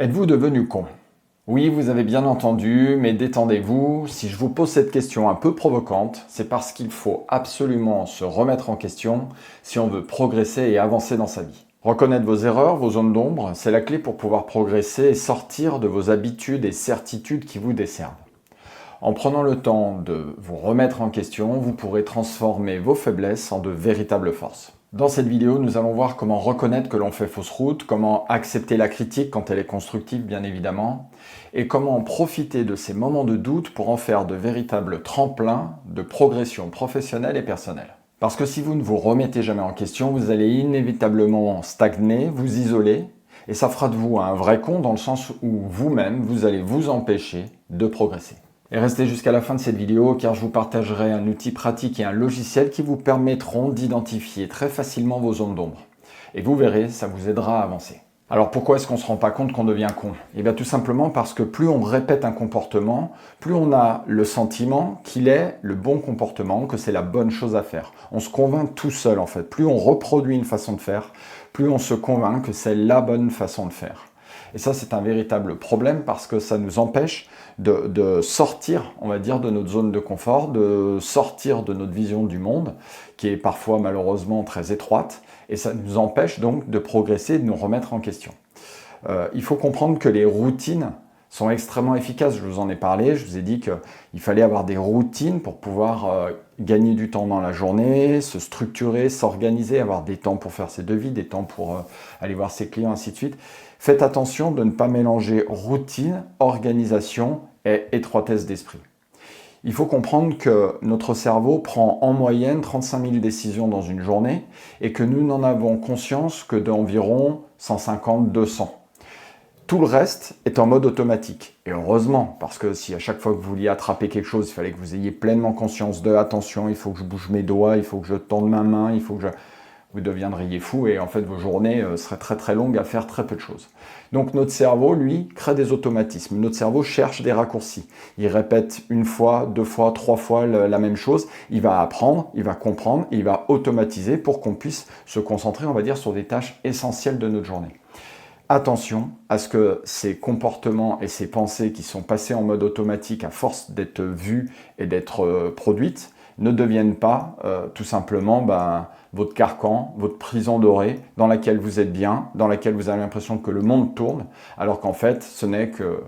Êtes-vous devenu con? Oui, vous avez bien entendu, mais détendez-vous. Si je vous pose cette question un peu provocante, c'est parce qu'il faut absolument se remettre en question si on veut progresser et avancer dans sa vie. Reconnaître vos erreurs, vos zones d'ombre, c'est la clé pour pouvoir progresser et sortir de vos habitudes et certitudes qui vous desservent. En prenant le temps de vous remettre en question, vous pourrez transformer vos faiblesses en de véritables forces. Dans cette vidéo, nous allons voir comment reconnaître que l'on fait fausse route, comment accepter la critique quand elle est constructive bien évidemment, et comment profiter de ces moments de doute pour en faire de véritables tremplins de progression professionnelle et personnelle. Parce que si vous ne vous remettez jamais en question, vous allez inévitablement stagner, vous isoler, et ça fera de vous un vrai con dans le sens où vous-même, vous allez vous empêcher de progresser. Et restez jusqu'à la fin de cette vidéo car je vous partagerai un outil pratique et un logiciel qui vous permettront d'identifier très facilement vos zones d'ombre. Et vous verrez, ça vous aidera à avancer. Alors pourquoi est-ce qu'on ne se rend pas compte qu'on devient con? Eh bien tout simplement parce que plus on répète un comportement, plus on a le sentiment qu'il est le bon comportement, que c'est la bonne chose à faire. On se convainc tout seul en fait. Plus on reproduit une façon de faire, plus on se convainc que c'est la bonne façon de faire. Et ça, c'est un véritable problème parce que ça nous empêche de sortir, on va dire, de notre zone de confort, de sortir de notre vision du monde, qui est parfois malheureusement très étroite, et ça nous empêche donc de progresser, de nous remettre en question. Il faut comprendre que les routines sont extrêmement efficaces. Je vous en ai parlé, je vous ai dit qu'il fallait avoir des routines pour pouvoir gagner du temps dans la journée, se structurer, s'organiser, avoir des temps pour faire ses devis, des temps pour aller voir ses clients, ainsi de suite. Faites attention de ne pas mélanger routine, organisation et étroitesse d'esprit. Il faut comprendre que notre cerveau prend en moyenne 35 000 décisions dans une journée et que nous n'en avons conscience que d'environ 150-200. Tout le reste est en mode automatique. Et heureusement, parce que si à chaque fois que vous vouliez attraper quelque chose, il fallait que vous ayez pleinement conscience de « attention, il faut que je bouge mes doigts, il faut que je tende ma main, il faut que je… » vous deviendriez fou et en fait vos journées seraient très très longues à faire très peu de choses. Donc notre cerveau, lui, crée des automatismes. Notre cerveau cherche des raccourcis. Il répète une fois, deux fois, trois fois la même chose. Il va apprendre, il va comprendre, et il va automatiser pour qu'on puisse se concentrer, on va dire, sur des tâches essentielles de notre journée. Attention à ce que ces comportements et ces pensées qui sont passées en mode automatique à force d'être vues et d'être produites ne deviennent pas tout simplement votre carcan, votre prison dorée dans laquelle vous êtes bien, dans laquelle vous avez l'impression que le monde tourne, alors qu'en fait ce n'est que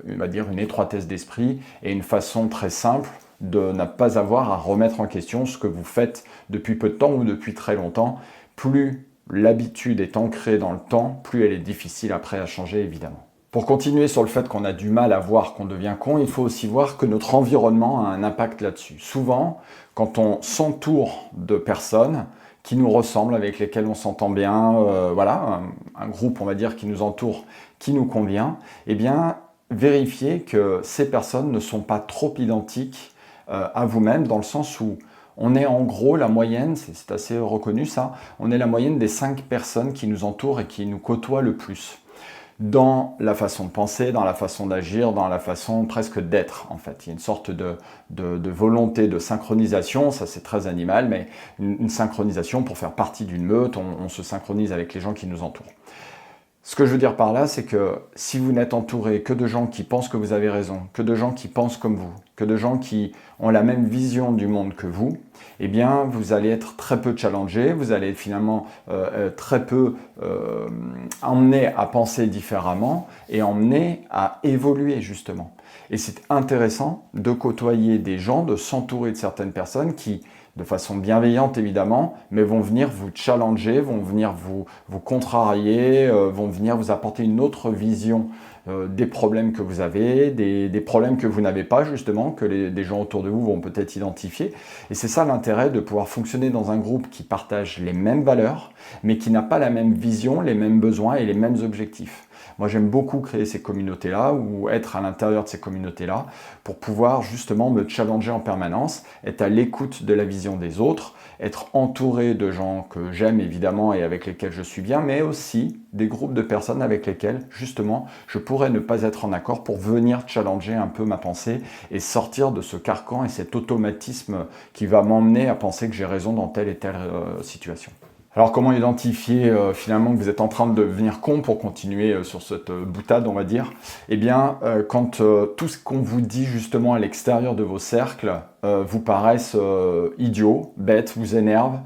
on va dire une étroitesse d'esprit et une façon très simple de ne pas avoir à remettre en question ce que vous faites depuis peu de temps ou depuis très longtemps. Plus l'habitude est ancrée dans le temps, plus elle est difficile après à changer évidemment. Pour continuer sur le fait qu'on a du mal à voir qu'on devient con, il faut aussi voir que notre environnement a un impact là-dessus. Souvent, quand on s'entoure de personnes qui nous ressemblent, avec lesquelles on s'entend bien, voilà, un groupe, on va dire, qui nous entoure, qui nous convient, eh bien, vérifiez que ces personnes ne sont pas trop identiques à vous-même, dans le sens où on est en gros la moyenne, c'est assez reconnu ça, on est la moyenne des 5 personnes qui nous entourent et qui nous côtoient le plus. Dans la façon de penser, dans la façon d'agir, dans la façon presque d'être en fait. Il y a une sorte de volonté de synchronisation, ça c'est très animal, mais une synchronisation pour faire partie d'une meute, on se synchronise avec les gens qui nous entourent. Ce que je veux dire par là, c'est que si vous n'êtes entouré que de gens qui pensent que vous avez raison, que de gens qui pensent comme vous, que de gens qui ont la même vision du monde que vous, eh bien, vous allez être très peu challengé, vous allez finalement très peu emmené à penser différemment et emmené à évoluer justement. Et c'est intéressant de côtoyer des gens, de s'entourer de certaines personnes qui, de façon bienveillante évidemment, mais vont venir vous challenger, vont venir vous contrarier, vont venir vous apporter une autre vision des problèmes que vous avez, des problèmes que vous n'avez pas justement, que des gens autour de vous vont peut-être identifier. Et c'est ça l'intérêt de pouvoir fonctionner dans un groupe qui partage les mêmes valeurs, mais qui n'a pas la même vision, les mêmes besoins et les mêmes objectifs. Moi, j'aime beaucoup créer ces communautés-là ou être à l'intérieur de ces communautés-là pour pouvoir justement me challenger en permanence, être à l'écoute de la vision des autres, être entouré de gens que j'aime évidemment et avec lesquels je suis bien, mais aussi des groupes de personnes avec lesquels justement je pourrais ne pas être en accord pour venir challenger un peu ma pensée et sortir de ce carcan et cet automatisme qui va m'emmener à penser que j'ai raison dans telle et telle situation. Alors comment identifier finalement que vous êtes en train de devenir con pour continuer sur cette boutade, on va dire? Eh bien, quand tout ce qu'on vous dit justement à l'extérieur de vos cercles vous paraissent idiots, bêtes, vous énervent,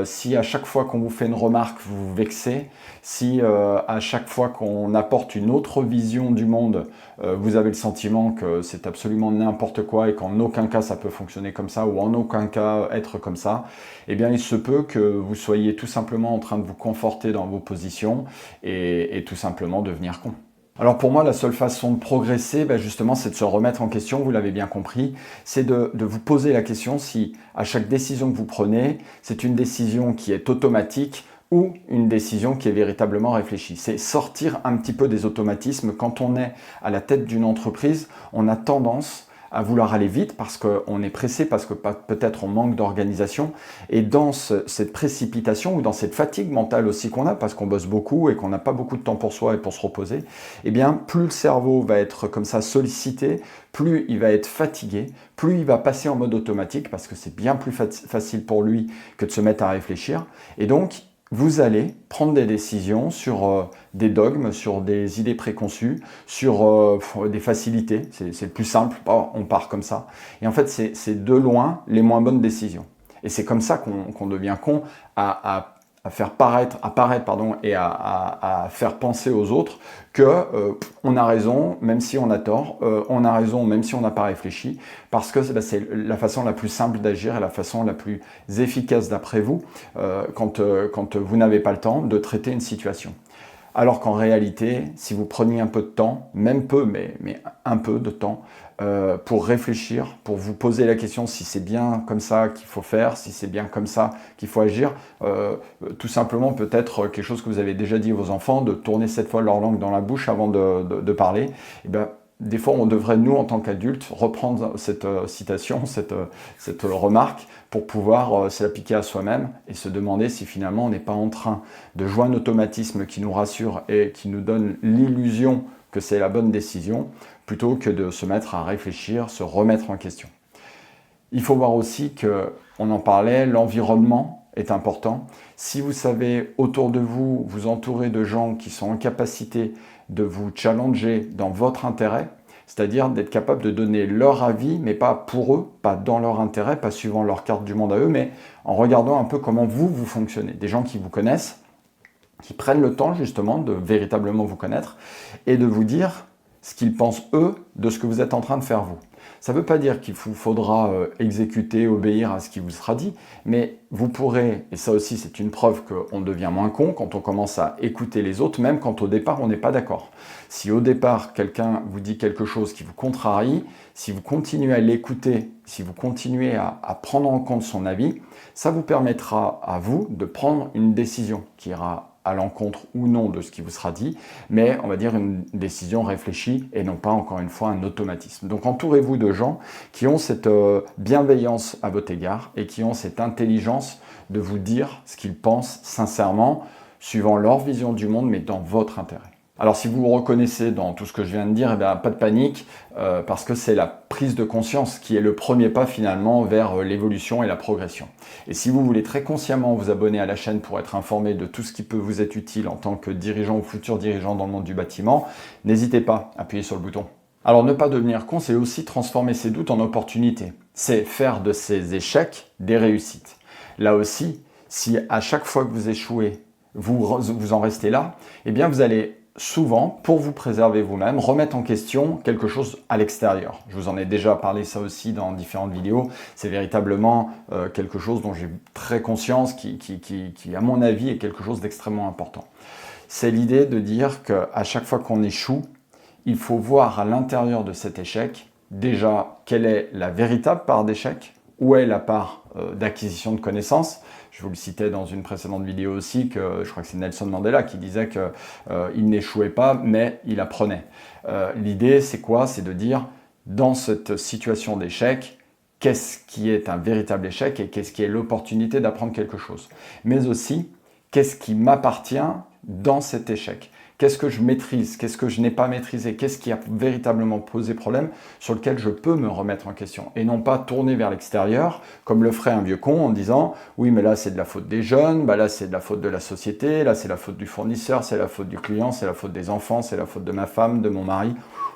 si à chaque fois qu'on vous fait une remarque, vous vous vexez, si à chaque fois qu'on apporte une autre vision du monde, vous avez le sentiment que c'est absolument n'importe quoi et qu'en aucun cas ça peut fonctionner comme ça ou en aucun cas être comme ça, eh bien il se peut que vous soyez tout simplement en train de vous conforter dans vos positions et tout simplement devenir con. Alors pour moi, la seule façon de progresser, justement, c'est de se remettre en question, vous l'avez bien compris, c'est de vous poser la question si à chaque décision que vous prenez, c'est une décision qui est automatique ou une décision qui est véritablement réfléchie. C'est sortir un petit peu des automatismes. Quand on est à la tête d'une entreprise, on a tendance à vouloir aller vite parce qu'on est pressé, parce que peut-être on manque d'organisation. Et dans cette précipitation ou dans cette fatigue mentale aussi qu'on a, parce qu'on bosse beaucoup et qu'on n'a pas beaucoup de temps pour soi et pour se reposer, eh bien, plus le cerveau va être comme ça sollicité, plus il va être fatigué, plus il va passer en mode automatique parce que c'est bien plus facile pour lui que de se mettre à réfléchir. Et donc, vous allez prendre des décisions sur des dogmes, sur des idées préconçues, sur des facilités. C'est le plus simple, on part comme ça. Et en fait, c'est de loin les moins bonnes décisions. Et c'est comme ça qu'on devient con à apparaître et à faire penser aux autres que on a raison même si on a tort, on a raison même si on n'a pas réfléchi, parce que c'est la façon la plus simple d'agir et la façon la plus efficace d'après vous quand vous n'avez pas le temps de traiter une situation. Alors qu'en réalité, si vous preniez un peu de temps, même peu, mais un peu de temps, pour réfléchir, pour vous poser la question si c'est bien comme ça qu'il faut faire, si c'est bien comme ça qu'il faut agir, tout simplement peut-être quelque chose que vous avez déjà dit à vos enfants, de tourner 7 fois leur langue dans la bouche avant de parler, et bien, des fois, on devrait, nous, en tant qu'adultes, reprendre cette citation, cette remarque, pour pouvoir se l'appliquer à soi-même et se demander si finalement on n'est pas en train de jouer un automatisme qui nous rassure et qui nous donne l'illusion que c'est la bonne décision, plutôt que de se mettre à réfléchir, se remettre en question. Il faut voir aussi que, on en parlait, l'environnement est important. Si vous savez autour de vous, vous entourer de gens qui sont en capacité de vous challenger dans votre intérêt, c'est-à-dire d'être capable de donner leur avis, mais pas pour eux, pas dans leur intérêt, pas suivant leur carte du monde à eux, mais en regardant un peu comment vous fonctionnez. Des gens qui vous connaissent, qui prennent le temps justement de véritablement vous connaître et de vous dire ce qu'ils pensent eux de ce que vous êtes en train de faire vous. Ça ne veut pas dire qu'il vous faudra exécuter, obéir à ce qui vous sera dit, mais vous pourrez, et ça aussi c'est une preuve qu'on devient moins con quand on commence à écouter les autres, même quand au départ on n'est pas d'accord. Si au départ quelqu'un vous dit quelque chose qui vous contrarie, si vous continuez à l'écouter, si vous continuez à prendre en compte son avis, ça vous permettra à vous de prendre une décision qui ira à l'encontre ou non de ce qui vous sera dit, mais on va dire une décision réfléchie et non pas encore une fois un automatisme. Donc entourez-vous de gens qui ont cette bienveillance à votre égard et qui ont cette intelligence de vous dire ce qu'ils pensent sincèrement, suivant leur vision du monde, mais dans votre intérêt. Alors si vous vous reconnaissez dans tout ce que je viens de dire, pas de panique, parce que c'est la prise de conscience qui est le premier pas finalement vers l'évolution et la progression. Et si vous voulez très consciemment vous abonner à la chaîne pour être informé de tout ce qui peut vous être utile en tant que dirigeant ou futur dirigeant dans le monde du bâtiment, n'hésitez pas à appuyer sur le bouton. Alors ne pas devenir con, c'est aussi transformer ses doutes en opportunités. C'est faire de ces échecs des réussites. Là aussi, si à chaque fois que vous échouez, vous en restez là, eh bien vous allez souvent, pour vous préserver vous-même, remettre en question quelque chose à l'extérieur. Je vous en ai déjà parlé ça aussi dans différentes vidéos. C'est véritablement quelque chose dont j'ai très conscience, qui à mon avis est quelque chose d'extrêmement important. C'est l'idée de dire qu'à chaque fois qu'on échoue, il faut voir à l'intérieur de cet échec, déjà, quelle est la véritable part d'échec, où est la part d'acquisition de connaissances. Je vous le citais dans une précédente vidéo aussi, que je crois que c'est Nelson Mandela qui disait qu'il n'échouait pas, mais il apprenait. L'idée, c'est quoi? C'est de dire, dans cette situation d'échec, qu'est-ce qui est un véritable échec et qu'est-ce qui est l'opportunité d'apprendre quelque chose. Mais aussi, qu'est-ce qui m'appartient dans cet échec? Qu'est-ce que je maîtrise? Qu'est-ce que je n'ai pas maîtrisé? Qu'est-ce qui a véritablement posé problème sur lequel je peux me remettre en question? Et non pas tourner vers l'extérieur, comme le ferait un vieux con en disant « Oui, mais là, c'est de la faute des jeunes, bah là, c'est de la faute de la société, là, c'est la faute du fournisseur, c'est la faute du client, c'est la faute des enfants, c'est la faute de ma femme, de mon mari. »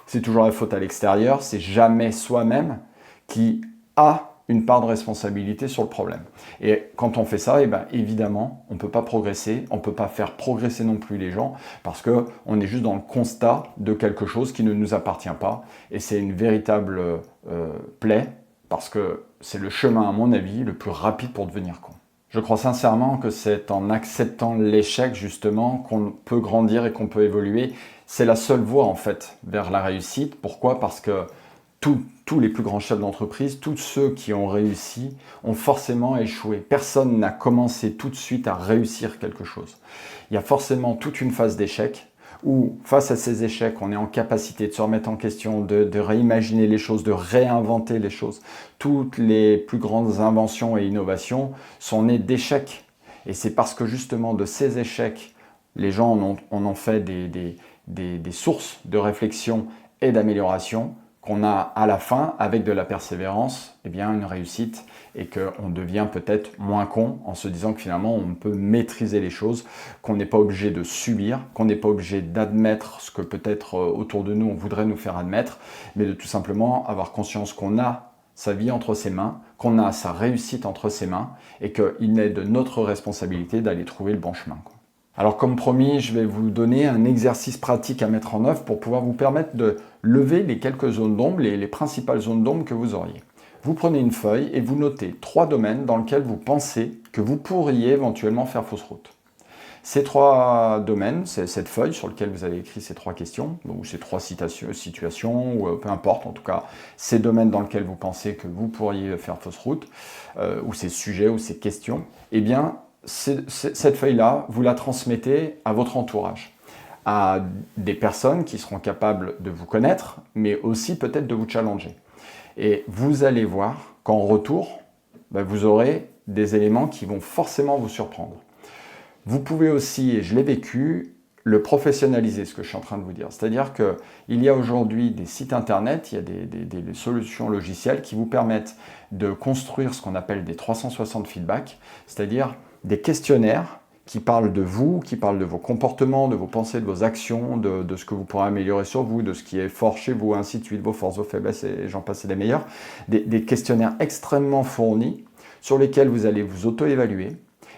C'est toujours la faute à l'extérieur, c'est jamais soi-même qui a une part de responsabilité sur le problème. Et quand on fait ça, eh ben, évidemment, on ne peut pas progresser, on ne peut pas faire progresser non plus les gens, parce qu'on est juste dans le constat de quelque chose qui ne nous appartient pas, et c'est une véritable plaie, parce que c'est le chemin, à mon avis, le plus rapide pour devenir con. Je crois sincèrement que c'est en acceptant l'échec, justement, qu'on peut grandir et qu'on peut évoluer. C'est la seule voie, en fait, vers la réussite. Pourquoi? Parce que tous les plus grands chefs d'entreprise, tous ceux qui ont réussi, ont forcément échoué. Personne n'a commencé tout de suite à réussir quelque chose. Il y a forcément toute une phase d'échec, où face à ces échecs, on est en capacité de se remettre en question, de réimaginer les choses, de réinventer les choses. Toutes les plus grandes inventions et innovations sont nées d'échecs. Et c'est parce que justement de ces échecs, les gens en ont fait des sources de réflexion et d'amélioration, qu'on a à la fin, avec de la persévérance, eh bien une réussite et qu'on devient peut-être moins con en se disant que finalement on peut maîtriser les choses, qu'on n'est pas obligé de subir, qu'on n'est pas obligé d'admettre ce que peut-être autour de nous on voudrait nous faire admettre, mais de tout simplement avoir conscience qu'on a sa vie entre ses mains, qu'on a sa réussite entre ses mains et qu'il est de notre responsabilité d'aller trouver le bon chemin, quoi. Alors comme promis, je vais vous donner un exercice pratique à mettre en œuvre pour pouvoir vous permettre de lever les quelques zones d'ombre, les principales zones d'ombre que vous auriez. Vous prenez une feuille et vous notez 3 domaines dans lesquels vous pensez que vous pourriez éventuellement faire fausse route. Ces 3 domaines, c'est cette feuille sur laquelle vous avez écrit ces 3 questions, ou ces 3 situations, ou peu importe, en tout cas, ces domaines dans lesquels vous pensez que vous pourriez faire fausse route, ou ces sujets, ou ces questions, eh bien, cette feuille-là, vous la transmettez à votre entourage, à des personnes qui seront capables de vous connaître, mais aussi peut-être de vous challenger. Et vous allez voir qu'en retour, vous aurez des éléments qui vont forcément vous surprendre. Vous pouvez aussi, et je l'ai vécu, le professionnaliser, ce que je suis en train de vous dire. C'est-à-dire qu'il y a aujourd'hui des sites internet, il y a des solutions logicielles qui vous permettent de construire ce qu'on appelle des 360 feedback, c'est-à-dire des questionnaires qui parlent de vous, qui parlent de vos comportements, de vos pensées, de vos actions, de ce que vous pourrez améliorer sur vous, de ce qui est fort chez vous, ainsi de suite, vos forces, vos faiblesses, et j'en passe des meilleurs. Des questionnaires extrêmement fournis sur lesquels vous allez vous auto-évaluer.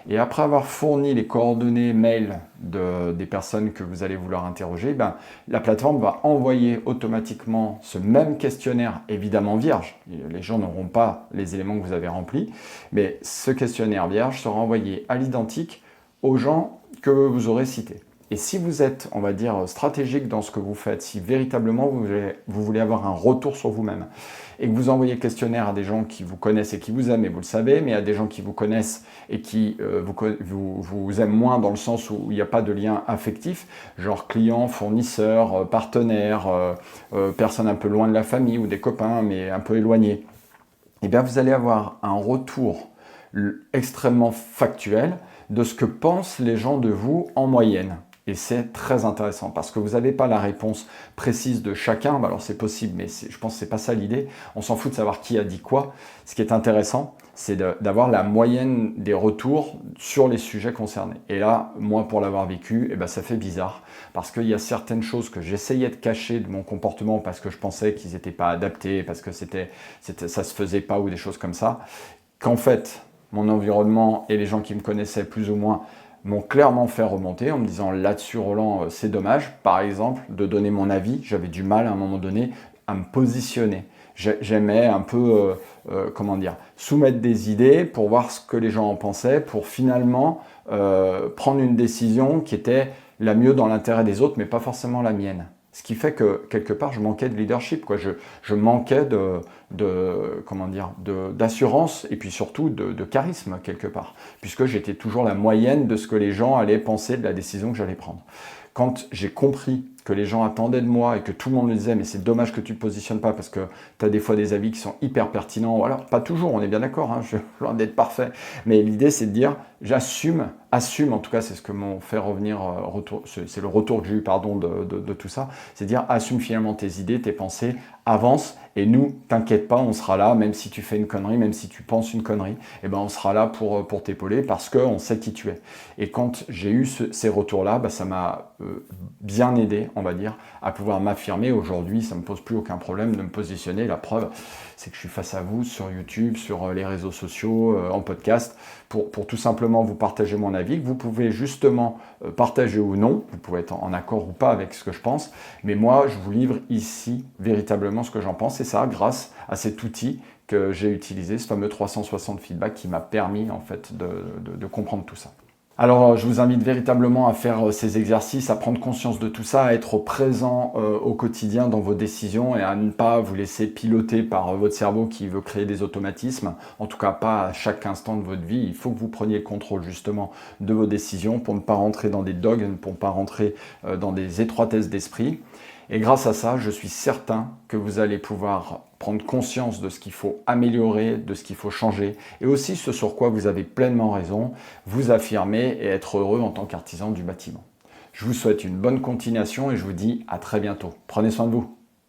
Et après avoir fourni les coordonnées mail des personnes que vous allez vouloir interroger, la plateforme va envoyer automatiquement ce même questionnaire, évidemment vierge. Les gens n'auront pas les éléments que vous avez remplis, mais ce questionnaire vierge sera envoyé à l'identique aux gens que vous aurez cités. Et si vous êtes, on va dire, stratégique dans ce que vous faites, si véritablement vous voulez avoir un retour sur vous-même, et que vous envoyez le questionnaire à des gens qui vous connaissent et qui vous aiment, et vous le savez, mais à des gens qui vous connaissent et qui vous aiment moins dans le sens où il n'y a pas de lien affectif, genre client, fournisseur, partenaire, personne un peu loin de la famille ou des copains, mais un peu éloignés, eh bien vous allez avoir un retour extrêmement factuel de ce que pensent les gens de vous en moyenne. Et c'est très intéressant parce que vous n'avez pas la réponse précise de chacun. Alors c'est possible, mais je pense que ce n'est pas ça l'idée. On s'en fout de savoir qui a dit quoi. Ce qui est intéressant, c'est d'avoir la moyenne des retours sur les sujets concernés. Et là, moi, pour l'avoir vécu, ça fait bizarre parce qu'il y a certaines choses que j'essayais de cacher de mon comportement parce que je pensais qu'ils n'étaient pas adaptés, parce que ça se faisait pas ou des choses comme ça, qu'en fait, mon environnement et les gens qui me connaissaient plus ou moins m'ont clairement fait remonter en me disant là-dessus Roland, c'est dommage, par exemple, de donner mon avis. J'avais du mal à un moment donné à me positionner. J'aimais un peu, soumettre des idées pour voir ce que les gens en pensaient, pour finalement prendre une décision qui était la mieux dans l'intérêt des autres, mais pas forcément la mienne. Ce qui fait que, quelque part, je manquais de leadership, quoi. Je manquais d'assurance et puis surtout de charisme, quelque part, puisque j'étais toujours la moyenne de ce que les gens allaient penser de la décision que j'allais prendre. Quand j'ai compris que les gens attendaient de moi et que tout le monde me disait mais c'est dommage que tu ne te positionnes pas parce que tu as des fois des avis qui sont hyper pertinents, ou alors pas toujours, on est bien d'accord, hein, je suis loin d'être parfait, mais l'idée c'est de dire assume, en tout cas c'est ce que m'ont fait revenir, c'est le retour que j'ai eu de tout ça, c'est dire assume finalement tes idées, tes pensées, avance, et nous, t'inquiète pas, on sera là, même si tu fais une connerie, même si tu penses une connerie, eh ben on sera là pour t'épauler parce qu'on sait qui tu es. Et quand j'ai eu ces retours-là, ça m'a bien aidé, on va dire, à pouvoir m'affirmer. Aujourd'hui, ça ne me pose plus aucun problème de me positionner. La preuve, c'est que je suis face à vous sur YouTube, sur les réseaux sociaux, en podcast, pour tout simplement vous partager mon avis, que vous pouvez justement partager ou non, vous pouvez être en accord ou pas avec ce que je pense, mais moi, je vous livre ici véritablement ce que j'en pense, et ça grâce à cet outil que j'ai utilisé, ce fameux 360 feedback qui m'a permis en fait de comprendre tout ça. Alors, je vous invite véritablement à faire ces exercices, à prendre conscience de tout ça, à être présent au quotidien dans vos décisions et à ne pas vous laisser piloter par votre cerveau qui veut créer des automatismes. En tout cas, pas à chaque instant de votre vie. Il faut que vous preniez le contrôle justement de vos décisions pour ne pas rentrer dans des dogmes, pour ne pas rentrer dans des étroitesses d'esprit. Et grâce à ça, je suis certain que vous allez pouvoir prendre conscience de ce qu'il faut améliorer, de ce qu'il faut changer, et aussi ce sur quoi vous avez pleinement raison, vous affirmer et être heureux en tant qu'artisan du bâtiment. Je vous souhaite une bonne continuation et je vous dis à très bientôt. Prenez soin de vous.